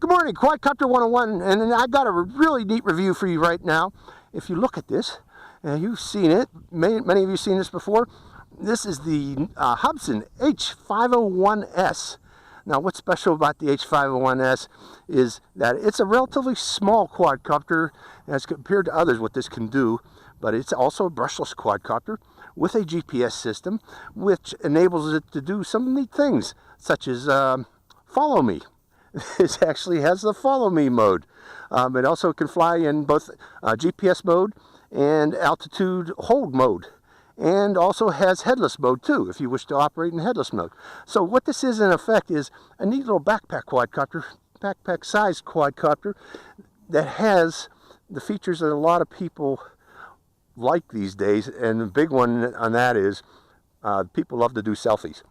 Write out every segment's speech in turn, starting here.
Good morning, Quadcopter 101, and I got a really neat review for you right now. If you look at this, you've seen it, many of you have seen this before. This is the Hubsan H501S. Now, what's special about the H501S is that it's a relatively small quadcopter as compared to others what this can do, but it's also a brushless quadcopter with a GPS system, which enables it to do some neat things, such as follow me. This actually has the follow me mode. It also can fly in both GPS mode and altitude hold mode, and also has headless mode too if you wish to operate in headless mode. So what this is in effect is a neat little backpack quadcopter, backpack sized quadcopter that has the features that a lot of people like these days, and the big one on that is people love to do selfies.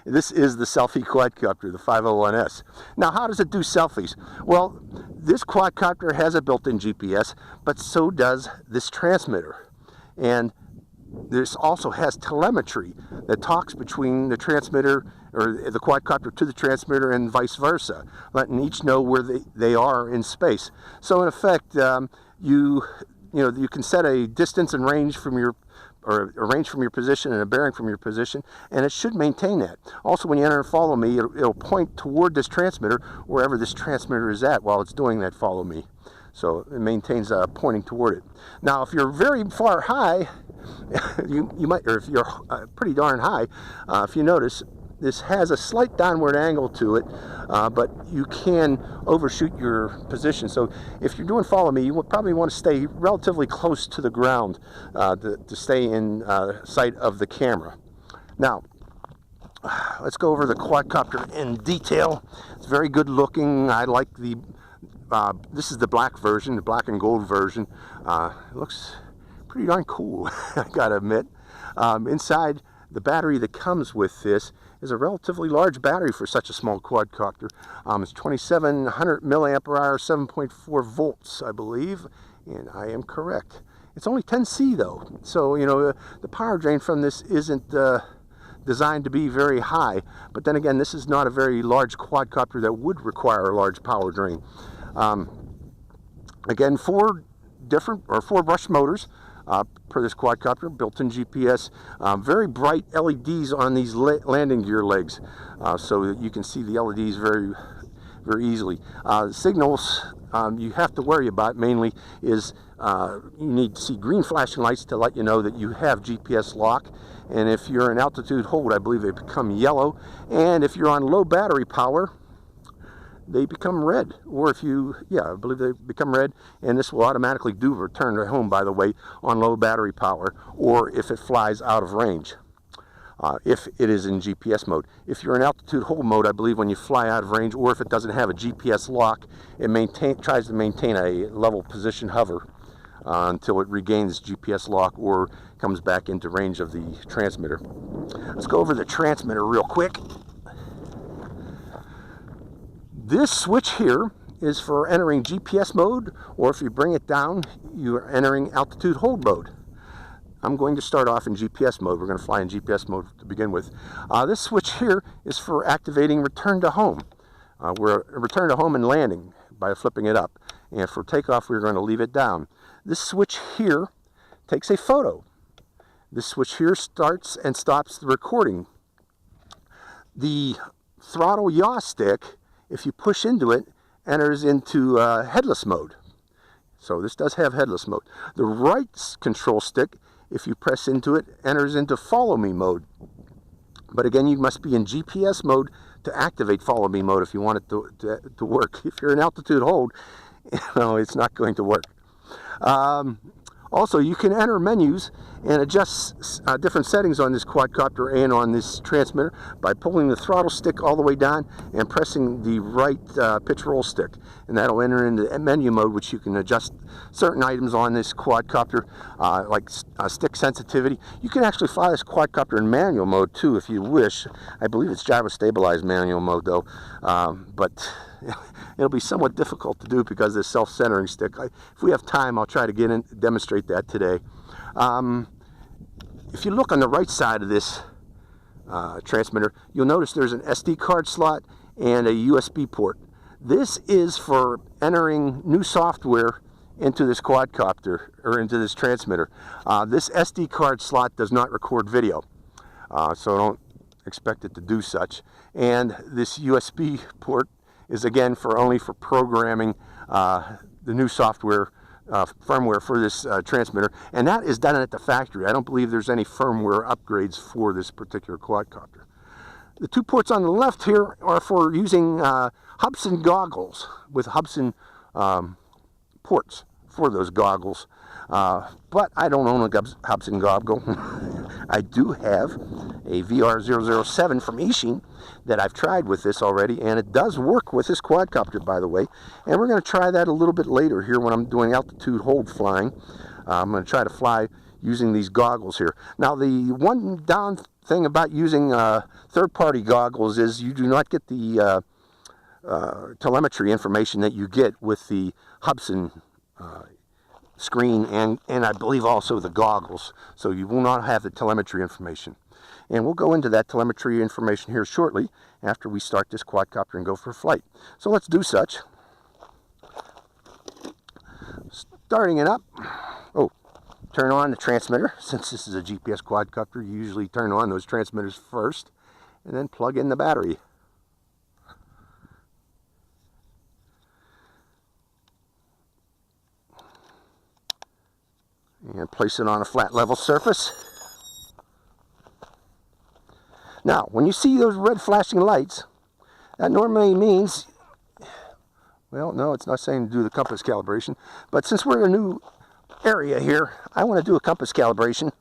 This is the selfie quadcopter, the 501S. Now, how does it do selfies? Well, this quadcopter has a built-in GPS, but so does this transmitter. And this also has telemetry that talks between the transmitter, or the quadcopter to the transmitter, and vice versa, letting each know where they are in space. So in effect, you can set a distance and range from your position and a bearing from your position, and it should maintain that. Also, when you enter follow me, it'll point toward this transmitter wherever this transmitter is at while it's doing that follow me. So it maintains pointing toward it. Now, if you're very far high, you might, or if you're pretty darn high, if you notice, this has a slight downward angle to it, but you can overshoot your position. So if you're doing follow me, you will probably want to stay relatively close to the ground to stay in sight of the camera. Now, let's go over the quadcopter in detail. It's very good looking. I like the, this is the black version, the black and gold version. It looks pretty darn cool, I gotta admit. Inside, the battery that comes with this is a relatively large battery for such a small quadcopter. It's 2700 milliamp hour, 7.4 volts, I believe, and I am correct. It's only 10C though, so the power drain from this isn't designed to be very high. But then again, this is not a very large quadcopter that would require a large power drain. Again, four brush motors. Per this quadcopter, built-in GPS, very bright LEDs on these landing gear legs, so that you can see the LEDs very, very easily. Signals you have to worry about mainly is you need to see green flashing lights to let you know that you have GPS lock, and if you're in altitude hold, I believe they become yellow, and if you're on low battery power, they become red, or I believe they become red, and this will automatically do return to home, by the way, on low battery power, or if it flies out of range, if it is in GPS mode. If you're in altitude hold mode, I believe when you fly out of range, or if it doesn't have a GPS lock, it tries to maintain a level position hover until it regains GPS lock or comes back into range of the transmitter. Let's go over the transmitter real quick. This switch here is for entering GPS mode, or if you bring it down, you are entering altitude hold mode. I'm going to start off in GPS mode. We're going to fly in GPS mode to begin with. This switch here is for activating return to home. We're return to home and landing by flipping it up. And for takeoff, we're going to leave it down. This switch here takes a photo. This switch here starts and stops the recording. The throttle yaw stick, if you push into it, enters into headless mode. So this does have headless mode. The right control stick, if you press into it, enters into follow me mode. But again, you must be in GPS mode to activate follow me mode if you want it to work. If you're in altitude hold, it's not going to work. Also, you can enter menus and adjust different settings on this quadcopter and on this transmitter by pulling the throttle stick all the way down and pressing the right pitch roll stick. And that'll enter into menu mode, which you can adjust certain items on this quadcopter, like stick sensitivity. You can actually fly this quadcopter in manual mode too if you wish. I believe it's gyro stabilized manual mode though, but it'll be somewhat difficult to do because of this self-centering stick. If we have time, I'll try to demonstrate that today. If you look on the right side of this transmitter, you'll notice there's an SD card slot and a USB port. This is for entering new software into this quadcopter, or into this transmitter. This SD card slot does not record video, so don't expect it to do such. And this USB port is again only for programming the new software firmware for this transmitter, and that is done at the factory. I don't believe there's any firmware upgrades for this particular quadcopter. The two ports on the left here are for using Hubsan goggles with Hubsan ports for those goggles. But I don't own a Hubsan goggle. I do have a VR007 from Ishin that I've tried with this already, and it does work with this quadcopter, by the way. And we're going to try that a little bit later here when I'm doing altitude hold flying. I'm going to try to fly using these goggles here. Now, the one down thing about using third-party goggles is you do not get the telemetry information that you get with the Hubsan screen and I believe also the goggles, so you will not have the telemetry information. And we'll go into that telemetry information here shortly after we start this quadcopter and go for a flight. So let's do such. Starting it up. Oh, turn on the transmitter. Since this is a GPS quadcopter, you usually turn on those transmitters first and then plug in the battery. And place it on a flat level surface. Now, when you see those red flashing lights, that normally means, well, no, it's not saying to do the compass calibration, but since we're in a new area here, I want to do a compass calibration.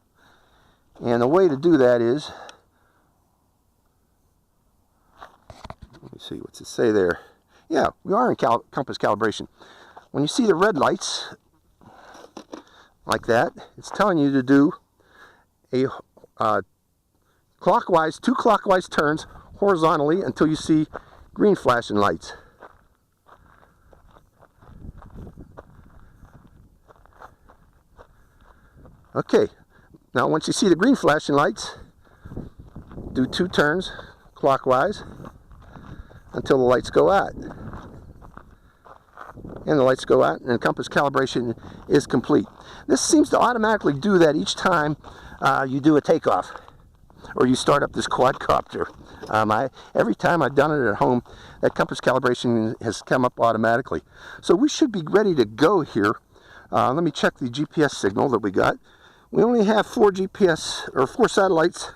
And the way to do that is, let me see, what's it say there? Yeah, we are in compass calibration. When you see the red lights, like that, it's telling you to do a clockwise, 2 clockwise turns horizontally until you see green flashing lights. Okay, now once you see the green flashing lights, do 2 turns clockwise until the lights go out. And the lights go out, and compass calibration is complete. This seems to automatically do that each time you do a takeoff or you start up this quadcopter. Every time I've done it at home, that compass calibration has come up automatically. So we should be ready to go here. Let me check the GPS signal that we got. We only have 4 satellites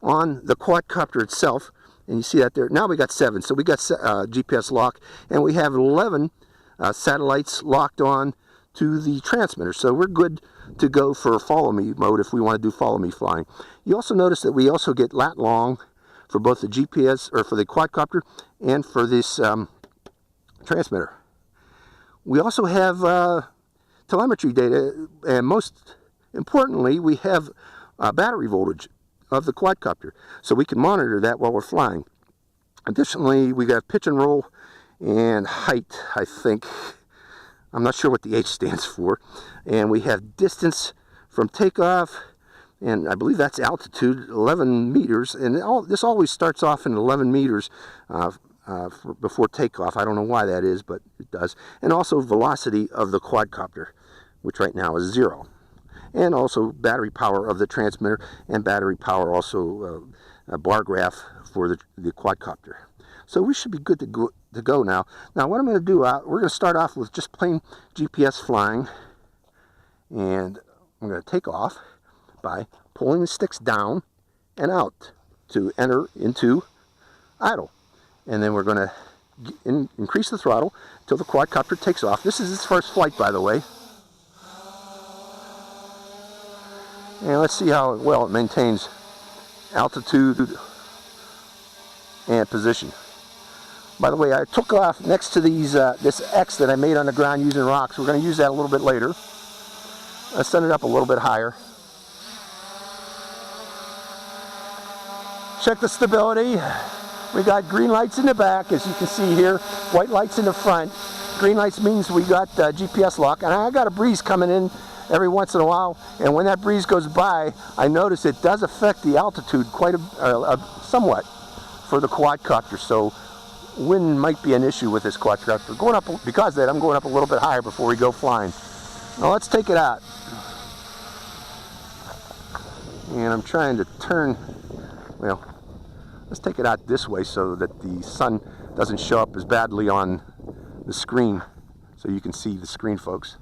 on the quadcopter itself, and you see that there. Now we got 7, so we got GPS lock, and we have 11 satellites locked on to the transmitter, so we're good to go for follow me mode if we want to do follow me flying. You also notice that we also get lat long for both the GPS, or for the quadcopter, and for this transmitter. We also have telemetry data, and most importantly, we have battery voltage of the quadcopter, so we can monitor that while we're flying. Additionally, we got pitch and roll and height, I think. I'm not sure what the H stands for. And we have distance from takeoff, and I believe that's altitude, 11 meters. And this always starts off in 11 meters before takeoff. I don't know why that is, but it does. And also velocity of the quadcopter, which right now is 0. And also battery power of the transmitter, and battery power also a bar graph for the quadcopter. So we should be good to go now. Now what I'm going to do, we're going to start off with just plain GPS flying, and I'm going to take off by pulling the sticks down and out to enter into idle. And then we're going to increase the throttle until the quadcopter takes off. This is its first flight, by the way. And let's see how well it maintains altitude and position. By the way, I took off next to these this X that I made on the ground using rocks. We're going to use that a little bit later. Let's set it up a little bit higher. Check the stability. We got green lights in the back, as you can see here. White lights in the front. Green lights means we got GPS lock. And I got a breeze coming in every once in a while. And when that breeze goes by, I notice it does affect the altitude quite somewhat for the quadcopter. So wind might be an issue with this quadcopter. Going up, because of that, I'm going up a little bit higher before we go flying. Now let's take it out. And I'm trying to turn, well, let's take it out this way so that the sun doesn't show up as badly on the screen, so you can see the screen, folks.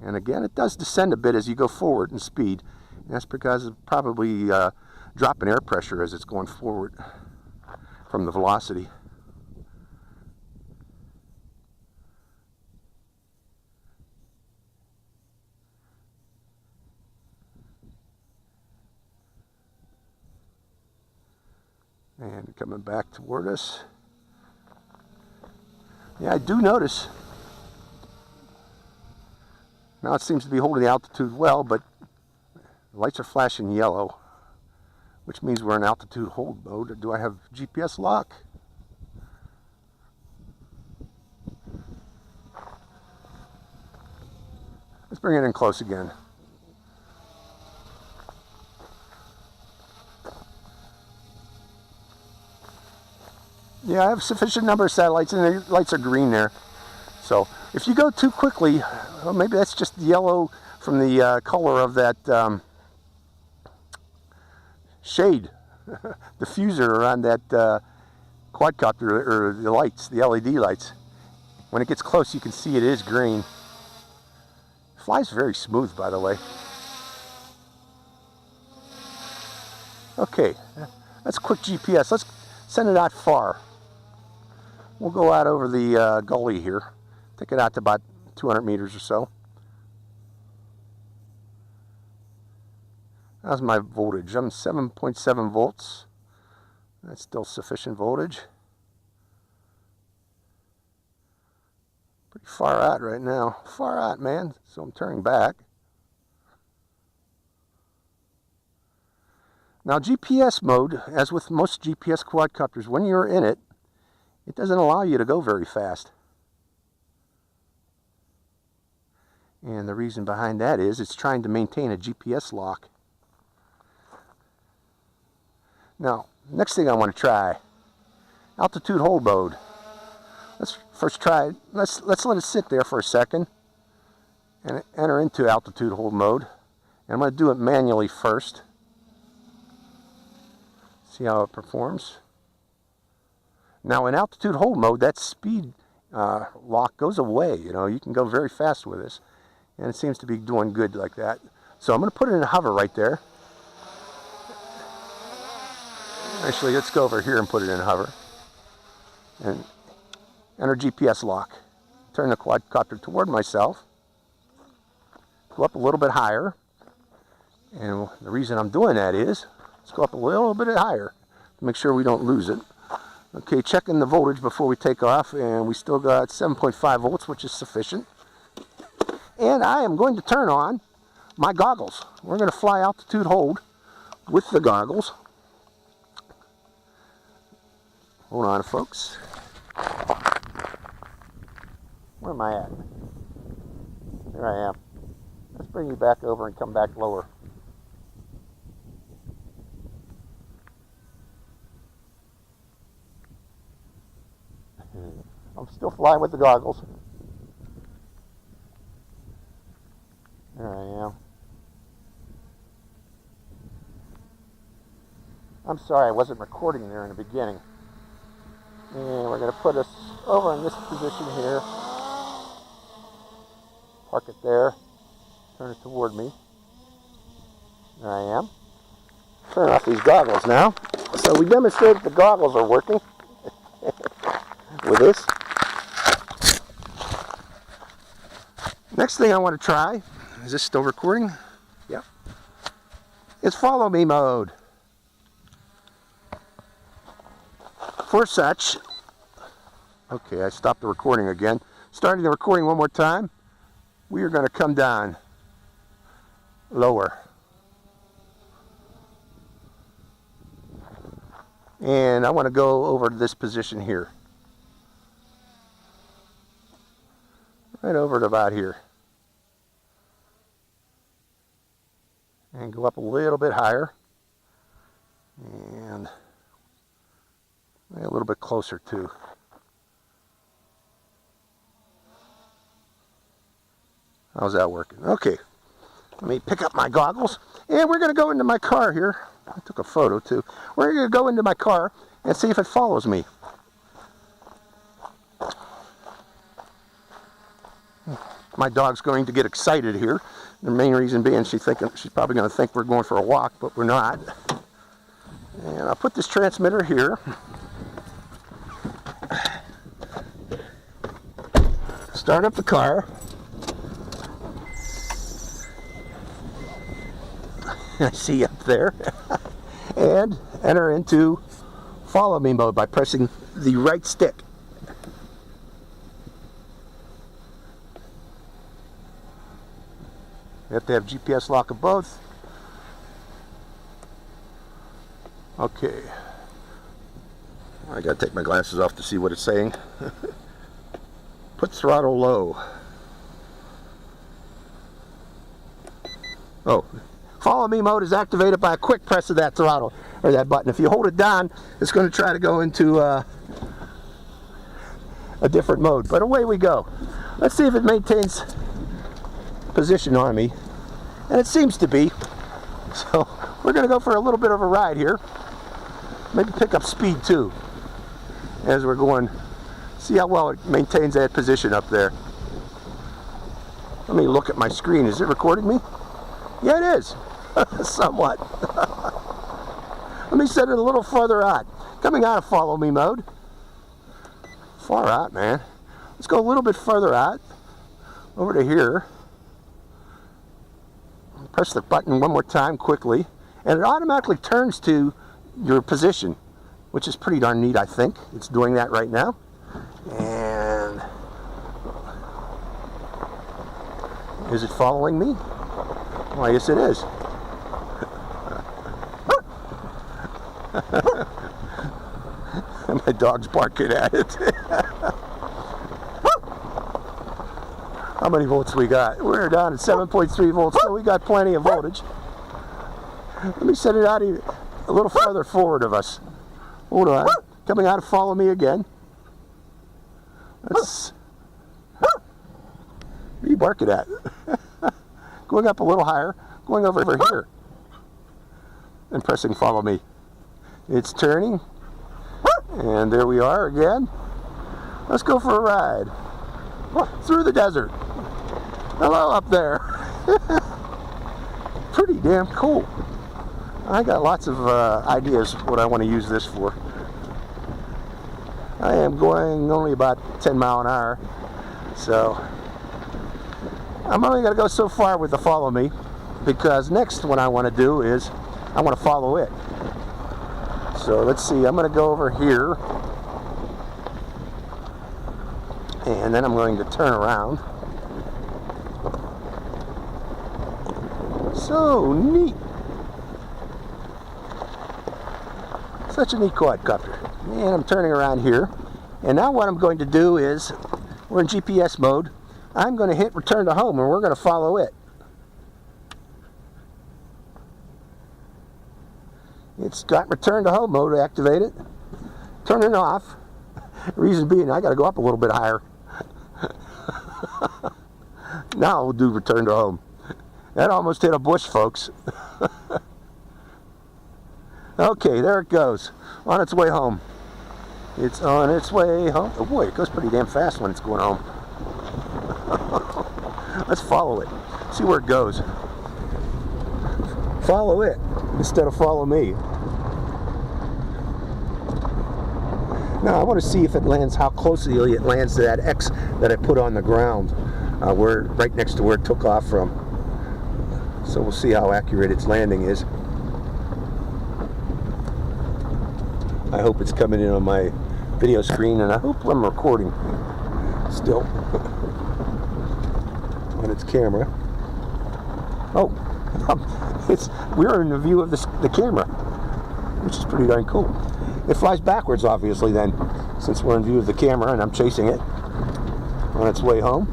And again, it does descend a bit as you go forward in speed. And that's because of probably drop in air pressure as it's going forward from the velocity. And coming back toward us. Yeah, I do notice. Now it seems to be holding the altitude well, but the lights are flashing yellow, which means we're in altitude hold mode. Do I have GPS lock? Let's bring it in close again. Yeah, I have a sufficient number of satellites, and the lights are green there. So if you go too quickly, well, maybe that's just yellow from the color of that shade diffuser around that quadcopter, or the lights, the LED lights. When it gets close, you can see it is green. It flies very smooth, by the way. Okay, that's quick GPS. Let's send it out far. We'll go out over the gully here. Take it out to about 200 meters or so. How's my voltage? I'm 7.7 volts. That's still sufficient voltage. Pretty far out right now. Far out, man. So I'm turning back. Now GPS mode, as with most GPS quadcopters, when you're in it, it doesn't allow you to go very fast. And the reason behind that is it's trying to maintain a GPS lock. Now, next thing I want to try, altitude hold mode. Let's first try it. Let's let it sit there for a second and enter into altitude hold mode. And I'm going to do it manually first. See how it performs. Now in altitude hold mode, that speed lock goes away. You know, you can go very fast with this, and it seems to be doing good like that. So I'm going to put it in hover right there. Actually, let's go over here and put it in hover. And enter GPS lock. Turn the quadcopter toward myself. Go up a little bit higher. And the reason I'm doing that is, let's go up a little bit higher to make sure we don't lose it. Okay, checking the voltage before we take off, and we still got 7.5 volts, which is sufficient. And I am going to turn on my goggles. We're going to fly altitude hold with the goggles. Hold on, folks. Where am I at? There I am. Let's bring you back over and come back lower. I'm still flying with the goggles. There I am. I'm sorry I wasn't recording there in the beginning. And we're going to put us over in this position here. Park it there. Turn it toward me. There I am. Turn off these goggles now. So we demonstrated the goggles are working with this. Next thing I want to try, is this still recording? Yep. It's follow me mode. For such, okay, I stopped the recording again. Starting the recording one more time. We are going to come down lower. And I want to go over to this position here. Right over to about here. And go up a little bit higher. And a little bit closer too. How's that working? Okay, let me pick up my goggles, and we're going to go into my car here. I took a photo too. We're going to go into my car and see if it follows me. My dog's going to get excited here. The main reason being she's probably going to think we're going for a walk, but we're not. And I'll put this transmitter here. Start up the car. I see up there. And enter into follow me mode by pressing the right stick. You have to have GPS lock of both. Okay. I gotta take my glasses off to see what it's saying. Put throttle low. Oh, follow me mode is activated by a quick press of that throttle, or that button. If you hold it down, it's going to try to go into a different mode. But away we go. Let's see if it maintains position on me. And it seems to be. So we're going to go for a little bit of a ride here. Maybe pick up speed too as we're going. See how well it maintains that position up there. Let me look at my screen. Is it recording me? Yeah, it is. Somewhat. Let me set it a little farther out. Coming out of follow me mode. Far out, man. Let's go a little bit further out. Over to here. Press the button one more time quickly. And it automatically turns to your position, which is pretty darn neat, I think. It's doing that right now. And is it following me? Well, I guess it is. My dog's barking at it. How many volts we got? We're down at 7.3 volts, so we got plenty of voltage. Let me set it out a little farther forward of us. Hold on. Coming out of follow me again. Let's. What are you barking at? Going up a little higher, going over here, and pressing follow me. It's turning, and there we are again. Let's go for a ride through the desert. Hello up there. Pretty damn cool. I got lots of ideas what I want to use this for. I am going only about 10 miles an hour, so I'm only going to go so far with the follow me, because next what I want to do is I want to follow it. So let's see, I'm going to go over here, and then I'm going to turn around. So neat. Such a neat quadcopter. And I'm turning around here. And now what I'm going to do is, we're in GPS mode. I'm going to hit return to home and we're going to follow it. It's got return to home mode activated. Turn it off. Reason being, I got to go up a little bit higher. Now we'll do return to home. That almost hit a bush, folks. Okay, there it goes. On its way home. It's on its way home. Oh boy, it goes pretty damn fast when it's going home. Let's follow it. See where it goes. Follow it instead of follow me. Now I want to see if it lands, how closely it lands to that X that I put on the ground, where right next to where it took off from. So we'll see how accurate its landing is. I hope it's coming in on my video screen, and I hope I'm recording still on its camera. Oh, we're in the view of the camera, which is pretty darn cool. It flies backwards, obviously, then, since we're in view of the camera and I'm chasing it on its way home.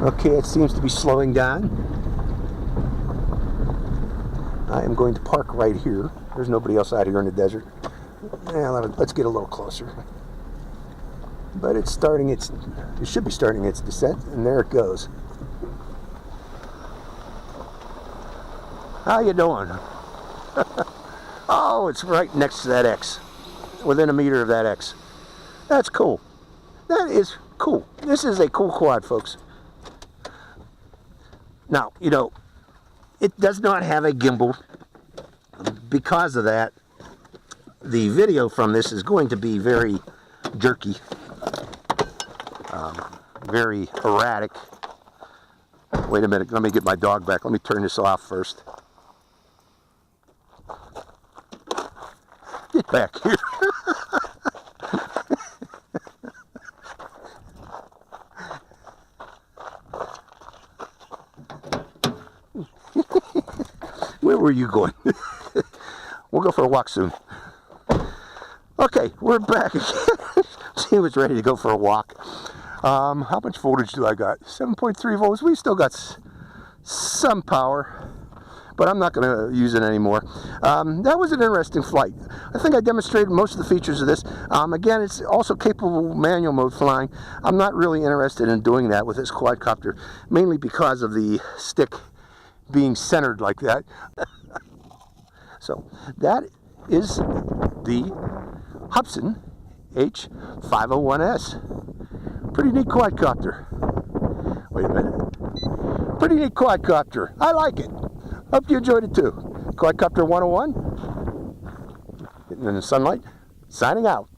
Okay, it seems to be slowing down. I am going to park right here. There's nobody else out here in the desert. Yeah, let's get a little closer. But it should be starting its descent, and there it goes. How you doing? Oh, it's right next to that X. Within a meter of that X. That's cool. That is cool. This is a cool quad, folks. Now, you know, it does not have a gimbal. Because of that, the video from this is going to be very jerky, very erratic. Wait a minute, let me get my dog back. Let me turn this off first. Get back here. Where were you going? We'll go for a walk soon. Okay, we're back again. She was ready to go for a walk. How much voltage do I got? 7.3 volts. We still got some power, but I'm not going to use it anymore. That was an interesting flight. I think I demonstrated most of the features of this. Again, it's also capable of manual mode flying. I'm not really interested in doing that with this quadcopter, mainly because of the stick being centered like that. So that is the Hubsan H501S. Pretty neat quadcopter. Wait a minute. Pretty neat quadcopter. I like it. Hope you enjoyed it too. Quadcopter 101. Getting in the sunlight. Signing out.